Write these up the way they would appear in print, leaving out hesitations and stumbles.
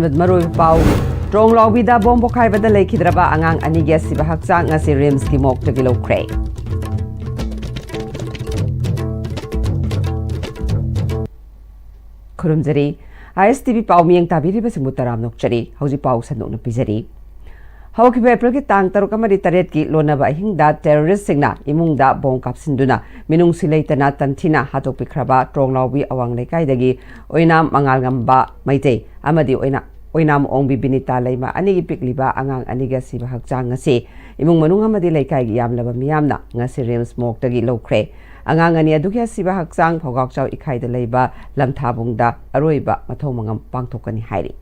Ahanbad Marui Pau Trong Lobida Bombo Kaibada Lake Hidraba Angang Anigas Sibahaksa Ngasi Rims Kimok Tagilo Cray. Kurumzari ISTV Pau Miang Tabiri Basimutaram Nokchari, Hausi Pau Sanok Pizari. Hawkibe April ki tang tarukamari taret ki lonaba hingda terrorist singna imungda bong kapsinduna minung silaitana tanthina hatok pikraba tronglawbi awang lekai dagi oinam mangal ngamba maite amadi oinam ongbi binita leima anigi pikliba angang aniga siba hakchang ngasi imung manung amadi lekai gi yamlaba miyamna ngasi rims mok dagi lokre angang ani adukya siba hakchang phogak chaw ikhai da leiba lamthabungda aroiba mathong mangam pangthokani hairi.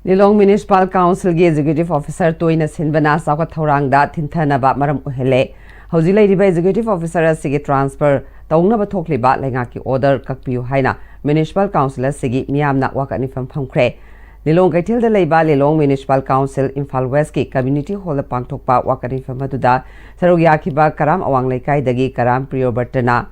Nilong Municipal Council gi Executive Officer Toina Sinbana Sawa Thorangda Tinthanaba Maram Uhele Hozilai Riba Executive Officer Sigi Transfer Taungnaba Thokliba Lengaki Order Kakpiu Haina Municipal Council Sigi Miyamna Wakani Famkre Nilong Gaitil de Leiba Lilong Municipal Council Imphal West ki Community Hall Pangthokpa Wakani Famaduda Sarugyakiba Karam Awang Lekai Dagi Karam Priyo Bartana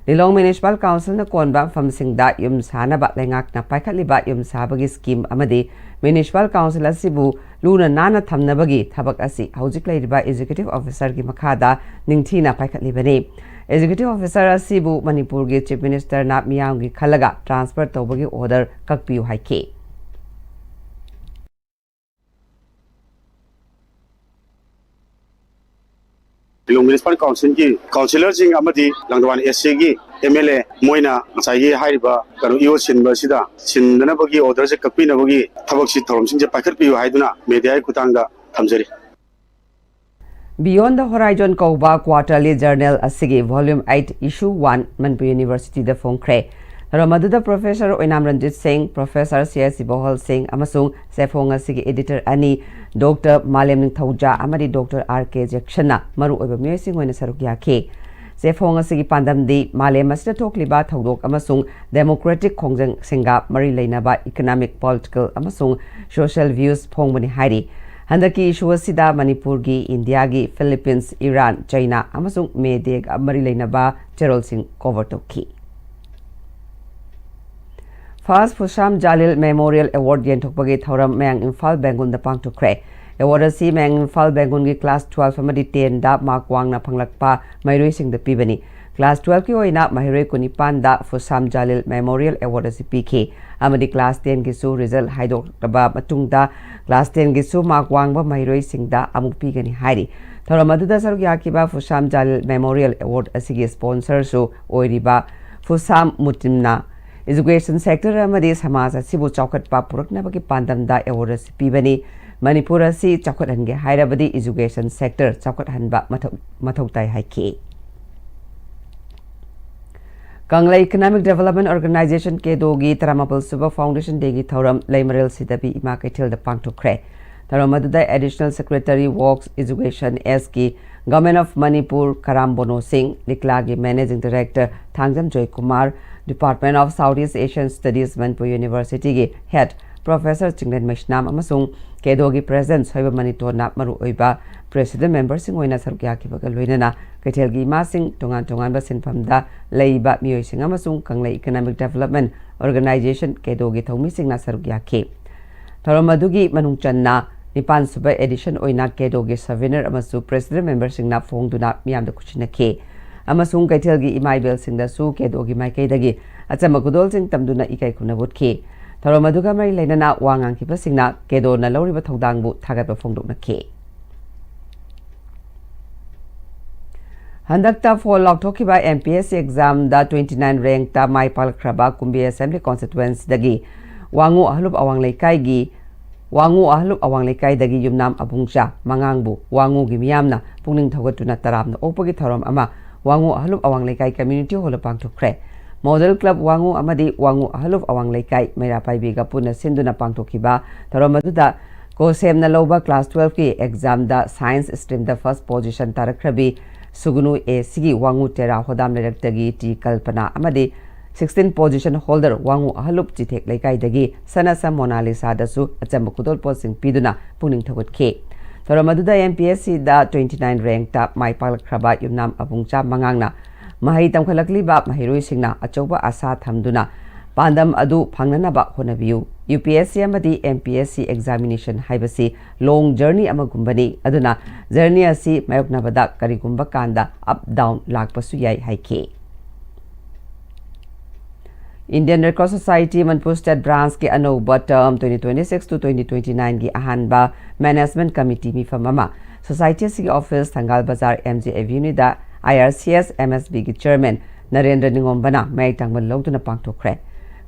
Nilong Municipal Council na konba famsingda yum sanaba lengak na paikatliba yum sabagi scheme amadi Municipal Council asibu luna nana thamnabagi thabak asi hojik leiriba Executive Officer ki makhada ningthina paikatlibani Executive Officer asibu Manipur gi Chief Minister na miyam gi khalaga transfer tawbagi order kakpiu haike Nilong Municipal Council ki councillor jing amadi langdwan SC gi MLA moina ngasai gi haiba kanu io sinba sida sindana bagi order se kapina bagi thabak si thorom sing je pakhat piu haiduna media kutangda thamjari Beyond the Horizon Kauba Quarterly Journal Asigi Volume 8 Issue 1 Manipuri University the Phongkre Ramaduda Professor Oinam Ranjit Singh Professor C.S. Bohol Singh Amasung Sefong Asigi Editor Ani Dr. Malem Thauja Amadi Dr. R.K. Jakshana Maru Oba Music Wena Sarukya Ke Sefong Asigi Pandam Di Malem Asita Tokliba Thaudok Amasung Democratic Kongjang Singa Mari Lainaba Economic Political Amasung Social Views Phongbani Hairi Handaki issue asida Manipur gi India gi Philippines Iran China amasung Medeg Mari Lainaba Gerald Singh cover toki First Pusham Jalil Memorial Award Yenthokpagi Thoram Mang Imphal Bengun da Pangthokre Award asi Mang Imphal Bengun gi class 12 amadi 10 da mark wang na phanglakpa Mairoi Singh da pibani Class 12 ki oina Mahiroi Kunipan da Fusam Jalil Memorial Award asi PK amadi Class 10 ki su result haidok ba matungda Class 10 ki su mark wangba Mahiroi singda amuk pigani hairi Thoramadu saruk yakiba Fusam Jalil Memorial Award asigi sponsor su oiriba Fusam Mutimna Education sector amadi samaj asibu chaukat pa purakna bagi pandamda award asi pibani Manipuri asi chaukat hange hairabadi education sector chaukat hanba mathautai haiki Kangla Economic Development Organization ke dogi Taramapal Suba Foundation degi Thoram Laimaril Sidabi Ima Kaitil the Pangtukre. Taramadudai Additional Secretary Works Education SK Government of Manipur Karambono Singh, Liklagi Managing Director Thangjam Joy Kumar, Department of Southeast Asian Studies Manipur University ge Head Professor Chinglen Meshnam Amasung Kedogi President Soiba Manito Nap Maru Oiba President Member Sing Oina Sarukya Kibaga Luinana Kaitelgi Masing Tongan Tongan Basin Pamda Leiba Mioy Sing Amasung Kangla Economic Development Organization Kedogi Thomi Sing na Sarukya Ki Toromadugi Manungchanna Nipan Suba Edition Oina Kedogi Souvenir Amasu President Member Sing na Fong Duna Miam the Kuchina Ki Amasung Kaitelgi Imaibel Sing da Su Kedogi Maikay Dagi Atsamakudol Sing Tamduna Ikay Kunabut Ki Toromaduga Mari Lainana Wangang Kipa Singna Kedo na Lori Bathodangbu Tagat Fongduk na Ki Handakta for Loktoki by MPSC exam da 29 rank ta Maipal Kraba Kumbi Assembly Constituency dagi Wangu Ahlup Awang Laikai gi Wangu Ahlup Awang Laikai dagi Yumnam Abungsha Mangangbu Wangu gi miyamna Pungning Thogatuna Taramna Opagi Thoram Ama Wangu Ahlup Awang Laikai Community Hall Pangtukre Model Club Wangu Amadi Wangu Ahlup Awang Laikai Mairapai Biga Puna Sinduna Pangtukiba Toromaduda Kosem na Loba Class 12 ki exam da Science stream da first position Tarakrabi Sugunu A Sigi Wangu Tera Hodam Lerektagi T Kalpana Amadi 16 position holder Wangu Ahlup Chitek Laikai Dagi Sanasa Mona Lisa Dasu Achambakudol Posing Piduna Puning Thogut K Toromaduda MPSC da 29 rank ta Maipal Kraba Yumnam Abungcha Mangangna Mahi Tamkhalakli ba Mahiroi Singna Achoba Asa Thamduna Pandam Adu Pangnanaba Honabiu UPSC amadi MPSC examination haibasi long journey amagumbani aduna journey asi mayoknabada karigumba kanda up down lakpasu yai haike Indian Red Cross Society Manipur State Branch ke anoba term 2026 to 2029 gi ahanba management committee mi famama society si office Thangal Bazar MJ Avenue da IRCS MSB gi chairman Narendra Ningombana mai tangman logduna pangtokre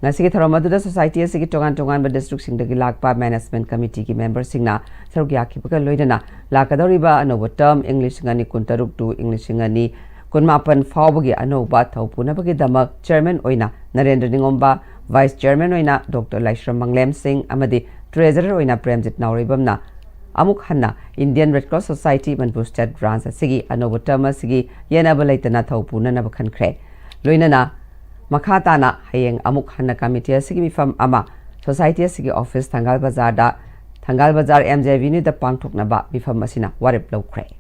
Nasi Tharamadu Society as Tongan but district sing the Gilakpa Management Committee member singna Sarugaki Loidana Lakadoriba Anova term English ngani Kuntaruk to English ngani Kunmapan Faubugi Anova Taupunabagi Dama Chairman Oina Narendra Ningomba Vice Chairman Oina Dr. Laishram Manglem Singh Amadi Treasurer Oina Premjit Nauribamna Amuk Hanna Indian Red Cross Society Manipur State Branch Sigi Anova term Sigi Yenabalatana Taupuna Nabakan Kre Loinana Makhatana Hayeng Amuk Hanna Committee Sigi from Ama Society Sigi Office Thangal Bazar da Thangal Bazar MJ Avenue the Pangtok Naba Bifam Masina Warip Low Cray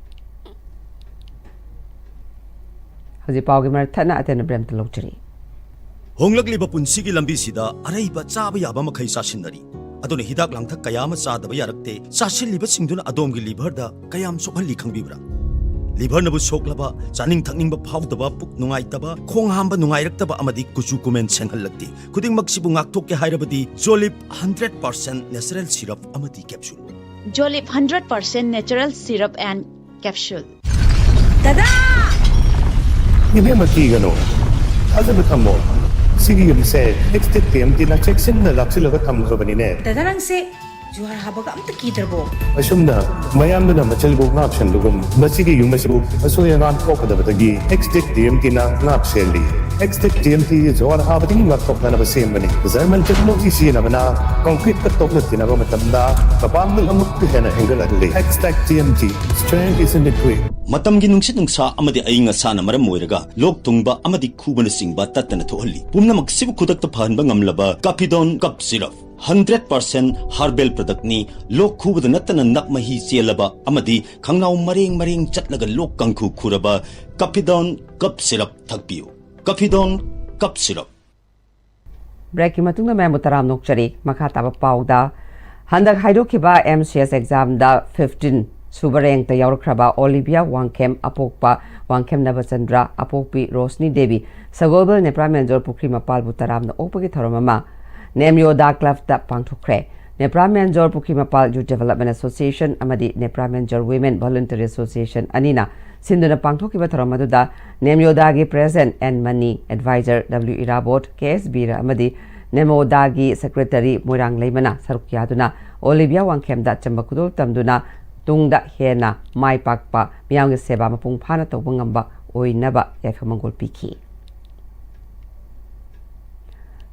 Hosi Paugi Martana at an Brem to Lottery Honglagli Bapunsigi Lambisida Araiba Chaba Yabama Kaisashinari Adon Hidak Langta Kayama Sada Bayarakte Sashi Liba Singduna Adomgi Liberda Kayam Sokali Kangbibra Liver nabu soklaba chaning thakning ba phawdaba puk nungai taba khong hamba nungai raktaba amadi kuchu comment senghal lagti kuding magsibu ngakthok ke hairabadi Jolip 100% natural syrup amadi capsule Jolip 100% natural syrup and capsule Dada Ibe makigano Aza batamo Sige yumse next Pm-Istv na check-in na laksilaga tamgabani ne Dada nang se Juhar habaga amta kidarbo Asumna mayamna machalbo ngapshan lugum masigi yumasibu asoyangan kokadabadagi X-Tech Pm-Istv na ngapseli X-Tech Pm-Istv Johar habading ngaktok na nabasemani Zarmal technology siya na concrete katok na tinago matamda kapamil amuk pihena hengaladli X-Tech Pm-Istv strength is in the quick Matamgi nungsit nungsa amadi ainga sana maram moiraga lok tungba amadi kubana singba tatana thohalli pumna magsibu kudakta phanba ngamlaba Kapidon cup syrup 100% herbal product ni lok khubada natana nakmahi selaba amadi khangnau mareng chatlaga lok kangkhu khuraba Kapidon cup syrup thakpiu Kapidon cup syrup Break matunga me mutaram nokchari makha taba pauda handak haidokiba MCS exam da 15 Subareng ta yaurkraba Olivia Wangkem apokpa Wangkem Nabachandra apokpi Rosni Devi Sagolbal Nepra Menjor Pukri Mapal Butaram na opagi tharomama Nemyo Da Club da pangthokre Nepra Menjor Pukri Mapal Youth Development Association amadi Nepra Menjor Women Voluntary Association anina Sinduna pangthokiba tharomaduda Nemyodagi President and Money Advisor W Irabot KSB ra amadi Nemodagi Secretary Moirang Leimana Sarukyaduna Olivia Wangkem da chambakudol tamduna tungda hena mai pakpa miyamge seba mapung phana tawba ngamba oinaba yafamangol piki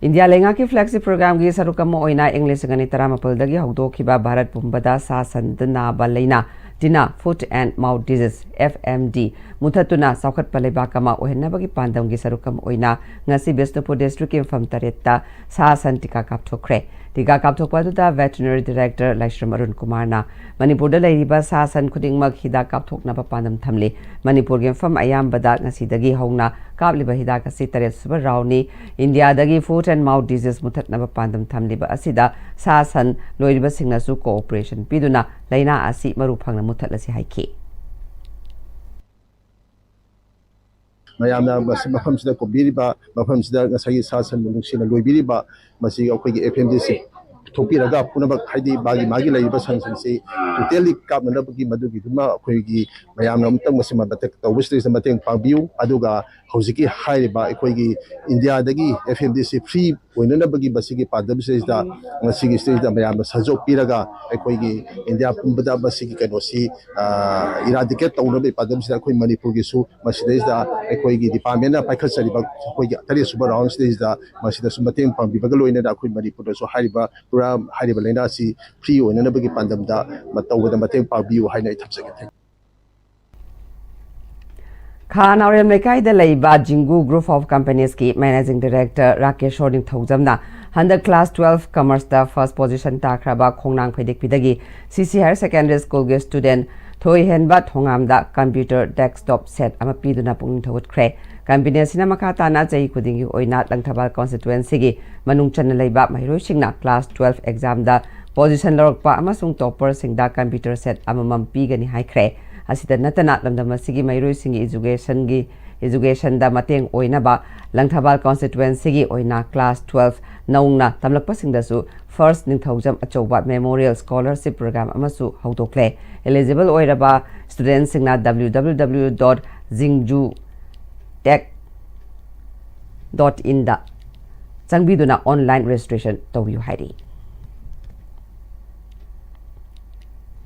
India lenga ki flagship program gi sarukam oina English ngani taramapal dagi hogdokhiba Bharat pumbada sasan dana balaina Dina Foot and Mouth Disease FMD Mutatuna Saukat Palebakama Ohenabagi Pandam Gisarukam Oina Ngasi Besnupur District Infam Taretta Sasan Tika Kaptokre Tika Kaptokpaduda Veterinary Director Laishram Arun Kumarna Manipur da Lairiba Sasan Kudingmak Hida Kaptok Napa Pandam Thamli Manipur Infam Ayam Bada Ngasi Dagi Hongna Kabliba Hida Kasi Taret Super Rauni India Dagi Foot and Mouth Disease Mutat Napa Pandam Thamliba Asida Sasan Loiriba Singnasu Cooperation Piduna Laina Asi Marupang Mutalasi Haiki. Mayamna mafamsida ko biriba mafamsida ngasai sasan mulungsina loibiriba masi akoigi FMDC thopiraga punabak haidi bagi magi laiba sansansi totally kapnabagi madugi duma akoigi mayamna amtang masima batek tawbisri mateng pangbiu aduga hojiki haiba akoigi India dagi FMDC free oinanabagi basigi padabisri da ngasigi stage da mayamna sajok piraga akoigi India pumbada basigi kanosi eradicate tawnabe padabisri akoi Manipur gi su masida da akoigi department na paikhatsari ba akoigi tari super round stage da masida sumateng pangbibaga loina da akoi Manipur da so haiba pura haiba lena si free oinanabagi pandam da matawda mateng pangbiu haina ithapsage Khan Auriam Lekai de Leiba Jingu Group of Companies ki Managing Director Rakesh Honing Thojamna Under Class 12 Commerce da first position takraba Khongnang Phedik Pidagi CC Higher Secondary School ge student Thoi Henba Thongam da computer desktop set ama piduna pung thawut kre company sina makata na chai kudingi oina langthabal constituency gi manung chan leiba mairoi singna class 12 exam da position lorokpa amasung topper singda computer set amamam pigani haikre asida natana lamdam sigi mairoi singi education da mateng oina ba langthabal constituency gi oina class 12 naungna tamlakpa singda su first ningthaujam achoba memorial scholarship program amasu haudokle eligible oiraba students singna www.jingjutech.in da changbiduna online registration tawyu hairi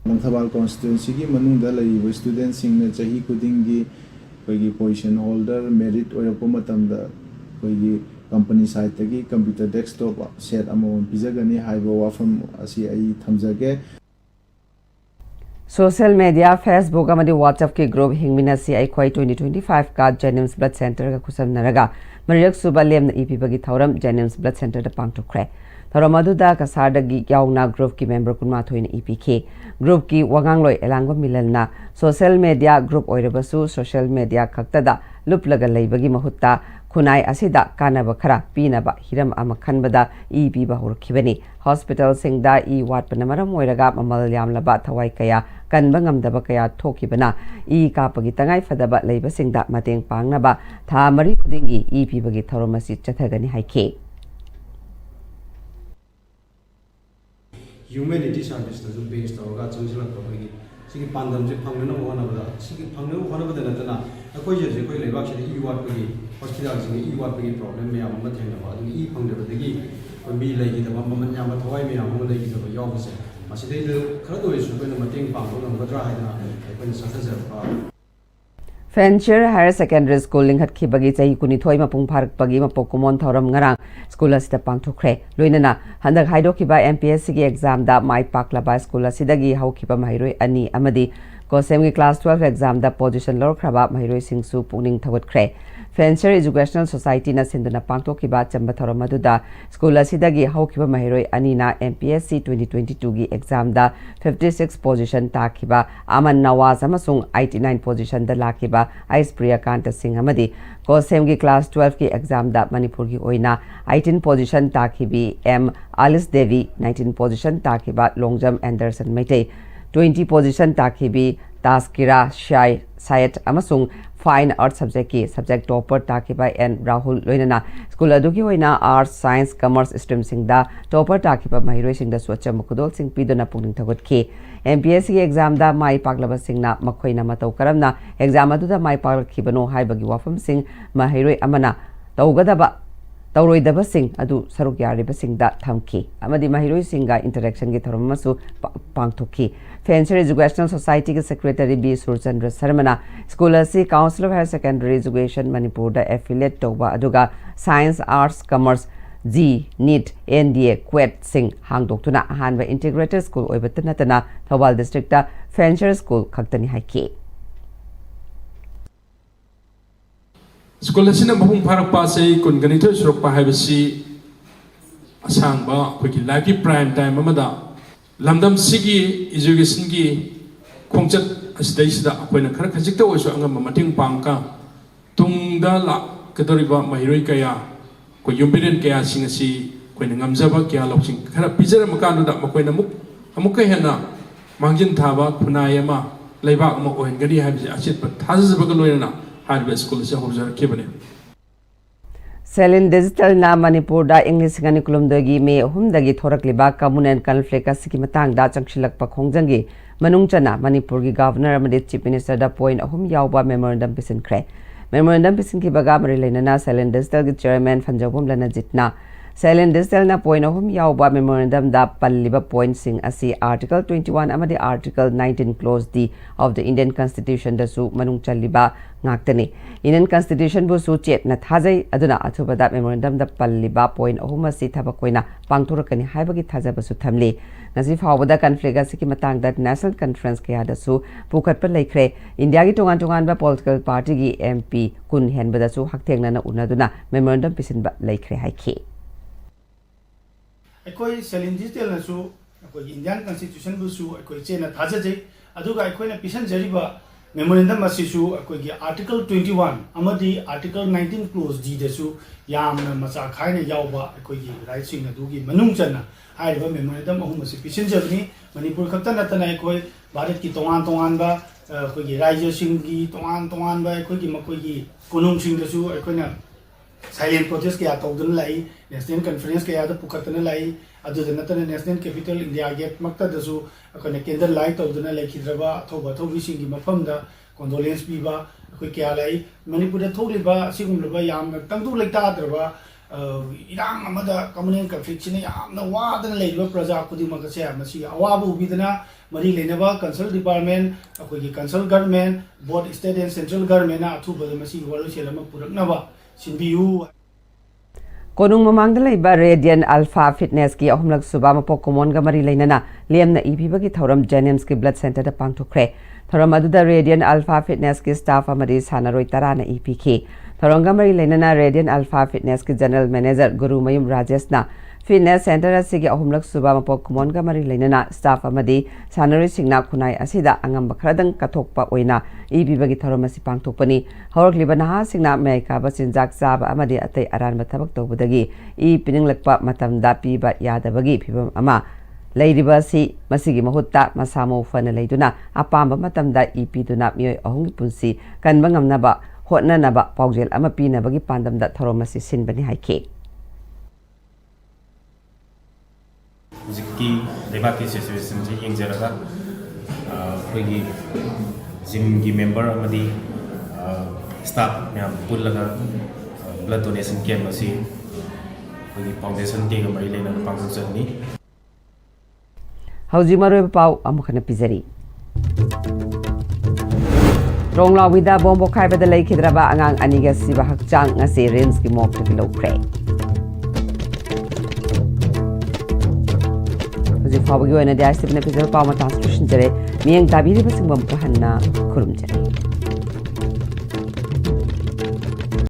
Langthabal constituency ki manungda laiba students singna chahi kudingi koigi position holder merit oirapo matamda koigi company side tagi computer desktop set amon pizagani haiba wafam asi ai thamjage Social media Facebook amadi WhatsApp ki group hingmina si ai khoi 2025 ka Jennings Blood Center ka khusam naraga mariyak suba lemna EP bagi thauram Jennings Blood Center da pangthokre Tharamadu ka sardagi yauna group ki member kunma thoina EPK group ki wangangloi elangba milalna social media group oirabasu social media khaktada luplaga leibagi mahutta khunai asida kanaba khara pinaba hiram ama khanbada EP ba horkhibani hospital singda wat panamaram oiraga mamal yamlaba thawai kaya kanba ngamdaba kaya thokibana kapagi tangai fadaba leiba singda mateng pangnaba tha mari khudingi EP bagi tharomasi chathagani haike Humanity service to based on God's original property. Siki Pandam, Pangana, one of the Siki Pangana, one of the Natana, a question is a quick election, E1 hospitals, E1 problem, may have a about E. Panga the Gee, when be like the Mama Yamatawai, may have one lady of the officer. As they do, Crado is when the Mating Pango and Vadra, when success of Fencher Higher Secondary School linghat khibagi chai kuni thoi mapung pharak pagi mapokumon thoram ngarang school asida pangthokre loinana handak haido khiba MPSC gi exam da mai pakla ba school asidagi haukiba mairoi ani amadi kosem gi class 12 exam da position lor khraba mairoi singsu puning thawat kre Fencher Educational Society na sinduna pangthokhiba chamba thoram aduda school asidagi haukiba mairoi ani na MPSC 2022 gi exam da 56 position takhiba Aman Nawaz amasung 89 position da lakhiba Ice Priyakanta Singh amadi kosem gi class 12 ki exam da Manipur gi oina 18 position takhibi M Alice Devi 19 position takhiba Longjam Anderson Maitei 20 position takibi Taskira Shai Sayat amasung Fine Art subject ki subject topper takiba N Rahul loinana school aduki hoina Arts Science Commerce stream singda topper takiba mahiroi singda swacha mukudol sing pidona pungning thagot ki MPSC exam da mai paklaba singna makhoina matau karamna exam aduda mai paklakibano haibagi wafam sing mahiroi amana taugadaba Tauroidaba sing adu saruk yariba sing da thamki amadi mahiroi singa interaction gi thoramasu pangthoki Fancy Educational Society ke Secretary B. Surchandra Sarmana School asi Council of Higher Secondary Education Manipur da affiliate toba aduga Science Arts Commerce G NEET NDA Quet Sing hangdoktuna hanba integrated school oibatanatana Thawal district da Fancy School khaktani haiki School asina mapung pharak pa say kun ganito surok pa haibasi asang ba khoi life prime time amada lamdam sigi education gi khongchat asdai sida akoina khara khajik ta oiso angam mating pangka tungda la kadoriba mahiroi kaya ko yumpiden kaya singasi koina ngamjaba kya loksing khara pijara makanu da makoina muk amuka hena mangjin thaba khunayama leibak mo ohen gari haibasi achit pa thazaba galoina Selin digital na Manipur da English ngani kulumdagi me humdagi thorakliba kamunen conflict asiki matang da changshilak pa khongjangi manungchana Manipur gi governor amadi chief minister da point ahum yawba memorandum pisin kre memorandum pisin ki baga mari leinana Selin digital gi chairman Fanjawum lana jitna Selin digital na point ahum yawba memorandum da palliba point sing asi article 21 amadi article 19 clause D of the Indian constitution da su manungchaliba ngaktani Indian constitution bu su chet na thajai aduna athubada memorandum da palliba point ahum asi thabakoina pangthurakani haibagi thajaba su thamli ngasi phawbada conflict asiki matang da national conference kaya da su pukhatpa laikre India gi tongan tongan ba political party gi MP kun henbada su hakthengna na unaduna memorandum pisinba laikre haiki Akoi Selin digital na su akoi Indian constitution bu su akoi chena thajai aduga akoi na pisan jariba memorandum asisu akoi gi article 21 amadi article 19 clause D da su yamna macha khaina yawba akoi gi right sing adugi manungchana haiba memorandum ahum asi pisan jabni Manipur khakta natana akoi Bharat ki tongan ba akoi gi rajya sing gi tongan ba akoi gi makoi gi konung sing da su akoi na silent protest kaya tawdun lai national conference kaya da pukatana lai adu natana national capital India gate makta da su akone kendra lai tawduna lai khidraba thoba thobi singi mafam da condolence biba akoi kya lai Manipur da thoriba sigumlaba yam tangdu lai ta draba irang amada communal conflict chine yamna wadana leiba praja kudi makase amasi awabu bidana mari lenaba council department akoi gi council government both state and central government na athu badamasi walu selama puraknaba Konung mamangda laiba Radiant Alpha Fitness ki ahumlak suba mapok kumon ga mari lainana liamna ipiba ki thoram Jenims ki blood center da pangthokre thoram aduda Radiant Alpha Fitness ki staff amari sanaroi tarana ipk thoram ga mari lainana Radiant Alpha Fitness ki general manager Guru Mayum Rajesh na Fitness center asigi ahumlak suba mapok kumon ga mari lainana staff amadi sanaroi singna khunai asida angam bakhradang kathokpa oina ipiba ki thoram asi pangthokpani hawrakliba naha singna meika ba sinjak chaba amadi atai aran bathabak tobudagi I pininglakpa matamda piba yadabagi phibam ama leiriba si masigi mahutta masamo fana leiduna apamba matamda ipiduna mioi ahungi punsi kanba ngamnaba hotnanaba paujel ama pinabagi pandamda thoromasi sinbani haike Ziki lebaki situation ji yengzeraga koigi gym gi member amadi staff myam pullaga blood donation camp asi koigi foundation day ga mari lena function ni hauji maroi pau amukhana pizari Ronglaw wida bombo khai bada lai khidraba angang aniga siba hakchang ngase rims ki mok ki lokre hauji phawgi oina dia sibna pizar pau ma transcription jare mieng tabiri basing bam ka hanna kurum jare